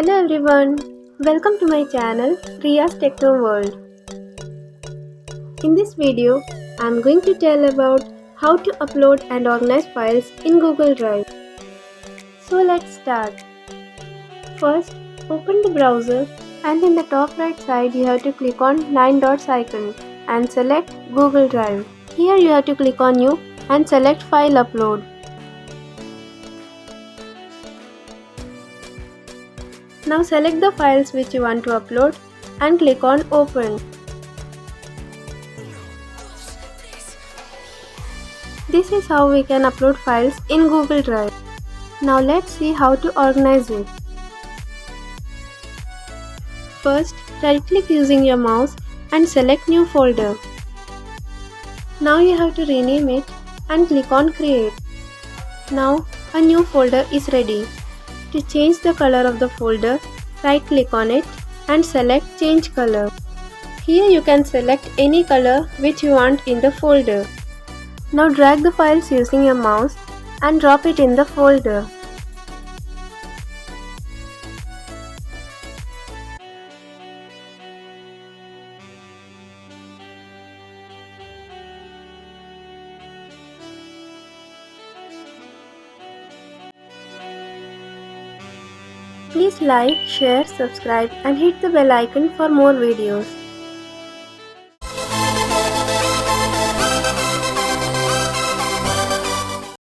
Hello everyone, welcome to my channel Riya's Techno World. In this video, I am going to tell about how to upload and organize files in Google Drive. So let's start. First, open the browser and in the top right side you have to click on 9 dots icon and select Google Drive. Here you have to click on New and select File Upload. Now select the files which you want to upload and click on Open. This is how we can upload files in Google Drive. Now let's see how to organize it. First, right-click using your mouse and select New Folder. Now you have to rename it and click on Create. Now a new folder is ready. To change the color of the folder, right-click on it and select Change Color. Here you can select any color which you want in the folder. Now drag the files using your mouse and drop it in the folder. Please like, share, subscribe and hit the bell icon for more videos.